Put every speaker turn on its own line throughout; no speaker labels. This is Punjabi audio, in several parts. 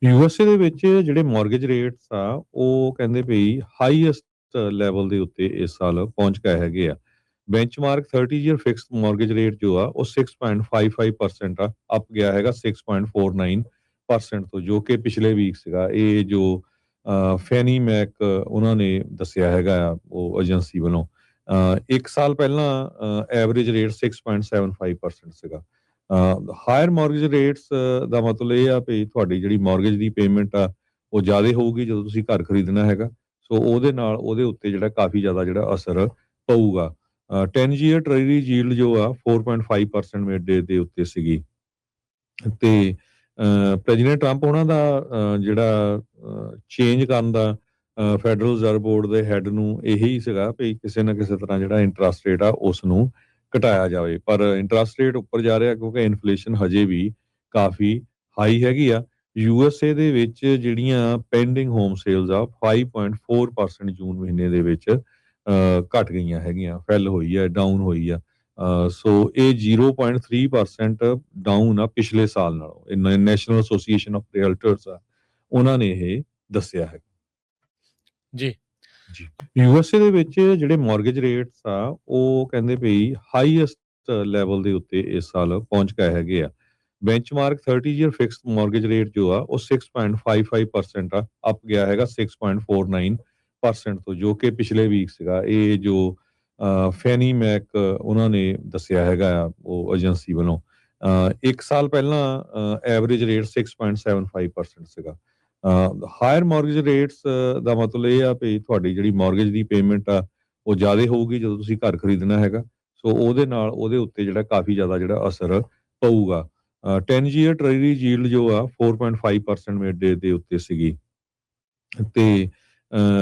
ਯੂਐਸਏ ਦੇ ਵਿੱਚ ਜਿਹੜੇ ਮਾਰਗੇਜ ਰੇਟਸ ਆ ਉਹ ਕਹਿੰਦੇ ਵੀ ਹਾਈਐਸਟ ਲੈਵਲ ਦੇ ਉੱਤੇ ਇਸ ਸਾਲ ਪਹੁੰਚ ਗਏ ਹੈਗੇ ਆ। Benchmark 30 year fixed mortgage rate ਜੋ ਆ ਉਹ 6.55% ਆ, ਅਪ ਗਿਆ ਹੈਗਾ 6.49% ਤੋਂ, ਜੋ ਕਿ ਪਿਛਲੇ ਵੀਕ ਸੀਗਾ। ਇਹ ਜੋ ਫੈਨੀ ਮੈਕ ਉਹਨਾਂ ਨੇ ਦੱਸਿਆ ਹੈਗਾ ਆ ਉਹ ਏਜੰਸੀ ਵੱਲੋਂ। 1 ਸਾਲ ਪਹਿਲਾਂ ਐਵਰੇਜ ਰੇਟ 6.75% ਸੀਗਾ। ਹਾਇਰ ਮਾਰਗੇਜ ਰੇਟਸ ਦਾ ਮਤਲਬ ਇਹ ਆ ਵੀ ਤੁਹਾਡੀ ਜਿਹੜੀ ਮਾਰਗੇਜ ਦੀ ਪੇਮੈਂਟ ਆ ਉਹ ਜ਼ਿਆਦਾ ਹੋਊਗੀ ਜਦੋਂ ਤੁਸੀਂ ਘਰ ਖਰੀਦਣਾ ਹੈਗਾ। ਸੋ ਉਹਦੇ ਨਾਲ ਉਹਦੇ ਉੱਤੇ ਜਿਹੜਾ ਕਾਫੀ ਜ਼ਿਆਦਾ ਜਿਹੜਾ ਅਸਰ ਪਊਗਾ। 10 ਈਅਰ ਟ੍ਰੈਜਰੀ ਯੀਲਡ ਜੋ ਆ 4.5% ਮਿਡ ਦੇ ਉੱਤੇ ਸੀਗੀ। ਤੇ ਪ੍ਰੈਜ਼ੀਡੈਂਟ ਟਰੰਪ ਉਹਨਾਂ ਦਾ ਜਿਹੜਾ ਚੇਂਜ ਕਰਨ ਦਾ ਫੈਡਰਲ ਰਿਜ਼ਰਵ ਬੋਰਡ ਦੇ ਹੈੱਡ ਨੂੰ ਇਹੀ ਸੀਗਾ ਵੀ ਕਿਸੇ ਨਾ ਕਿਸੇ ਤਰ੍ਹਾਂ ਜਿਹੜਾ ਇੰਟਰਸਟ ਰੇਟ ਆ ਉਸ ਨੂੰ ਘਟਾਇਆ ਜਾਵੇ, ਪਰ ਇੰਟਰਸਟ ਰੇਟ ਉੱਪਰ ਜਾ ਰਿਹਾ ਕਿਉਂਕਿ ਇਨਫਲੇਸ਼ਨ ਹਜੇ ਵੀ ਕਾਫੀ ਹਾਈ ਹੈਗੀ ਆ। ਯੂਐਸਏ ਦੇ ਵਿੱਚ ਜਿਹੜੀਆਂ ਪੈਂਡਿੰਗ ਹੋਮ ਸੇਲਸ ਆ 5.4% ਜੂਨ ਮਹੀਨੇ ਦੇ ਵਿੱਚ ਘਟ ਗਈਆਂ ਹੈਗੀਆਂ, ਫੈਲ ਹੋਈ ਹੈ, ਡਾਊਨ ਹੋਈ ਆ। ਸੋ ਇਹ 0.3% ਡਾਊਨ ਆ ਪਿਛਲੇ ਸਾਲ ਨਾਲੋਂ। ਇਹ ਨੈਸ਼ਨਲ ਐਸੋਸੀਏਸ਼ਨ ਆਫ ਰੀਅਲਟਰਸ ਆ ਉਹਨਾਂ ਨੇ ਇਹ ਦੱਸਿਆ ਹੈ
ਜੀ।
ਜੀ। ਯੂਐਸਏ ਦੇ ਵਿੱਚ ਜਿਹੜੇ ਮਾਰਗੇਜ ਰੇਟਸ ਆ ਉਹ ਕਹਿੰਦੇ ਵੀ ਹਾਈਐਸਟ ਲੈਵਲ ਦੇ ਉੱਤੇ ਇਸ ਸਾਲ ਪਹੁੰਚ ਗਏ ਹੈਗੇ ਆ। Benchmark 30 year fixed mortgage rate ਜੋ ਆ ਉਹ 6.55% ਆ, ਅਪ ਗਿਆ ਹੈਗਾ 6.49% ਤੋਂ, ਜੋ ਕਿ ਪਿਛਲੇ ਵੀਕ ਸੀਗਾ। ਇਹ ਜੋ ਫੈਨੀ ਮੈਕ ਉਹਨਾਂ ਨੇ ਦੱਸਿਆ ਹੈਗਾ ਆ ਉਹ ਏਜੰਸੀ ਵੱਲੋਂ। 1 ਸਾਲ ਪਹਿਲਾਂ ਐਵਰੇਜ ਰੇਟ 6.75% ਸੀਗਾ। ਹਾਇਰ ਮਾਰਗੇਜ ਰੇਟਸ ਦਾ ਮਤਲਬ ਇਹ ਆ ਵੀ ਤੁਹਾਡੀ ਜਿਹੜੀ ਮਾਰਗੇਜ ਦੀ ਪੇਮੈਂਟ ਆ ਉਹ ਜ਼ਿਆਦਾ ਹੋਊਗੀ ਜਦੋਂ ਤੁਸੀਂ ਘਰ ਖਰੀਦਣਾ ਹੈਗਾ। ਸੋ ਉਹਦੇ ਨਾਲ ਉਹਦੇ ਉੱਤੇ ਜਿਹੜਾ ਕਾਫੀ ਜ਼ਿਆਦਾ ਜਿਹੜਾ ਅਸਰ ਪਊਗਾ। 10 ਈਅਰ ਟ੍ਰੈਜਰੀ ਯੀਲਡ ਜੋ ਆ 4.5% ਮਿਡ ਦੇ ਉੱਤੇ ਸੀਗੀ। ਤੇ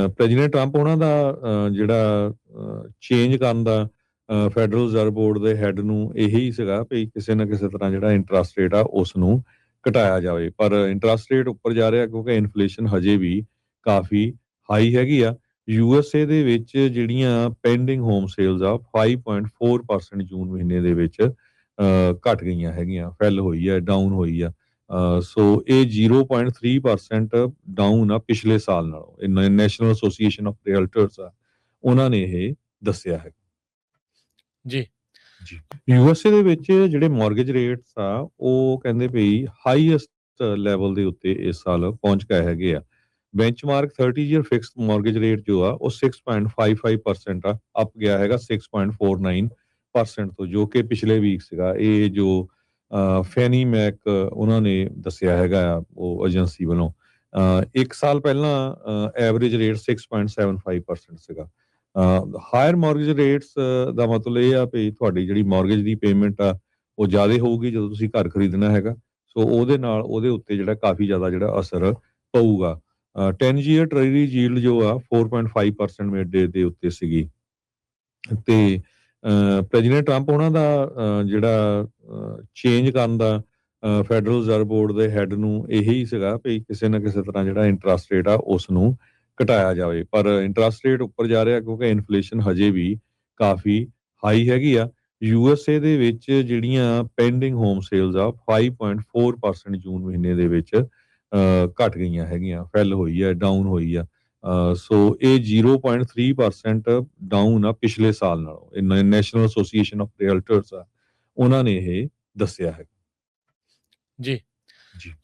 ਪ੍ਰੈਜ਼ੀਡੈਂਟ ਟਰੰਪ ਉਹਨਾਂ ਦਾ ਜਿਹੜਾ ਚੇਂਜ ਕਰਨ ਦਾ ਫੈਡਰਲ ਰਿਜ਼ਰਵ ਬੋਰਡ ਦੇ ਹੈੱਡ ਨੂੰ ਇਹੀ ਸੀਗਾ ਵੀ ਕਿਸੇ ਨਾ ਕਿਸੇ ਤਰ੍ਹਾਂ ਜਿਹੜਾ ਇੰਟਰਸਟ ਰੇਟ ਆ ਉਸ ਨੂੰ ਘਟਾਇਆ ਜਾਵੇ, ਪਰ ਇੰਟਰਸਟ ਰੇਟ ਉੱਪਰ ਜਾ ਰਿਹਾ ਕਿਉਂਕਿ ਇਨਫਲੇਸ਼ਨ ਹਜੇ ਵੀ ਕਾਫੀ ਹਾਈ ਹੈਗੀ ਆ। ਯੂਐਸਏ ਦੇ ਵਿੱਚ ਜਿਹੜੀਆਂ ਪੈਂਡਿੰਗ ਹੋਮ ਸੇਲਸ ਆ 5.4% ਜੂਨ ਮਹੀਨੇ ਦੇ ਵਿੱਚ ਘਟ ਗਈਆਂ ਹੈਗੀਆਂ, ਫੈਲ ਹੋਈ ਹੈ, ਡਾਊਨ ਹੋਈ ਆ। ਸੋ ਇਹ 0.3% ਡਾਊਨ ਆ ਪਿਛਲੇ ਸਾਲ ਨਾਲੋਂ। ਇਹ ਨੈਸ਼ਨਲ ਐਸੋਸੀਏਸ਼ਨ ਆਫ ਰੀਅਲਟਰਸ ਆ ਉਹਨਾਂ ਨੇ ਇਹ ਦੱਸਿਆ ਹੈ
ਜੀ।
ਜੀ। ਯੂਐਸਏ ਦੇ ਵਿੱਚ ਜਿਹੜੇ ਮਾਰਗੇਜ ਰੇਟਸ ਆ ਉਹ ਕਹਿੰਦੇ ਵੀ ਹਾਈਐਸਟ ਲੈਵਲ ਦੇ ਉੱਤੇ ਇਸ ਸਾਲ ਪਹੁੰਚ ਗਏ ਹੈਗੇ ਆ। Benchmark 30 year fixed mortgage rate ਜੋ ਆ ਉਹ 6.55% ਆ, ਅਪ ਗਿਆ ਹੈਗਾ 6.49% ਤੋਂ, ਜੋ ਕਿ ਪਿਛਲੇ ਵੀਕ ਸੀਗਾ। ਇਹ ਜੋ ਫੈਨੀ ਮੈਕ ਉਹਨਾਂ ਨੇ ਦੱਸਿਆ ਹੈਗਾ ਆ ਉਹ ਏਜੰਸੀ ਵੱਲੋਂ। 1 ਸਾਲ ਪਹਿਲਾਂ ਐਵਰੇਜ ਰੇਟ 6.75% ਸੀਗਾ। ਹਾਇਰ ਮਾਰਗੇਜ ਰੇਟਸ ਦਾ ਮਤਲਬ ਇਹ ਆ ਵੀ ਤੁਹਾਡੀ ਜਿਹੜੀ ਮਾਰਗੇਜ ਦੀ ਪੇਮੈਂਟ ਆ ਉਹ ਜ਼ਿਆਦਾ ਹੋਊਗੀ ਜਦੋਂ ਤੁਸੀਂ ਘਰ ਖਰੀਦਣਾ ਹੈਗਾ। ਸੋ ਉਹਦੇ ਨਾਲ ਉਹਦੇ ਉੱਤੇ ਜਿਹੜਾ ਕਾਫੀ ਜ਼ਿਆਦਾ ਜਿਹੜਾ ਅਸਰ ਪਊਗਾ। 10 ਈਅਰ ਟ੍ਰੈਜਰੀ ਯੀਲਡ ਜੋ ਆ 4.5% ਮਿਡ ਦੇ ਉੱਤੇ ਸੀਗੀ। ਤੇ ਪ੍ਰੈਜ਼ੀਡੈਂਟ ਟਰੰਪ ਉਹਨਾਂ ਦਾ ਜਿਹੜਾ ਚੇਂਜ ਕਰਨ ਦਾ ਫੈਡਰਲ ਰਿਜ਼ਰਵ ਬੋਰਡ ਦੇ ਹੈੱਡ ਨੂੰ ਇਹੀ ਸੀਗਾ ਵੀ ਕਿਸੇ ਨਾ ਕਿਸੇ ਤਰ੍ਹਾਂ ਜਿਹੜਾ ਇੰਟਰਸਟ ਰੇਟ ਆ ਉਸ ਨੂੰ ਘਟਾਇਆ ਜਾਵੇ, ਪਰ ਇੰਟਰਸਟ ਰੇਟ ਉੱਪਰ ਜਾ ਰਿਹਾ ਕਿਉਂਕਿ ਇਨਫਲੇਸ਼ਨ ਹਜੇ ਵੀ ਕਾਫੀ ਹਾਈ ਹੈਗੀ ਆ। ਯੂਐਸਏ ਦੇ ਵਿੱਚ ਜਿਹੜੀਆਂ ਪੈਂਡਿੰਗ ਹੋਮ ਸੇਲਸ ਆ 5.4% ਜੂਨ ਮਹੀਨੇ ਦੇ ਵਿੱਚ ਘਟ ਗਈਆਂ ਹੈਗੀਆਂ, ਫੈਲ ਹੋਈ ਹੈ, ਡਾਊਨ ਹੋਈ ਆ। ਸੋ ਇਹ 0.3% ਡਾਊਨ ਆ ਪਿਛਲੇ ਸਾਲ ਨਾਲੋਂ। ਇਹ ਨੈਸ਼ਨਲ ਐਸੋਸੀਏਸ਼ਨ ਆਫ ਰੀਅਲਟਰਸ ਆ ਉਹਨਾਂ ਨੇ ਇਹ ਦੱਸਿਆ ਹੈ
ਜੀ।
ਜੀ।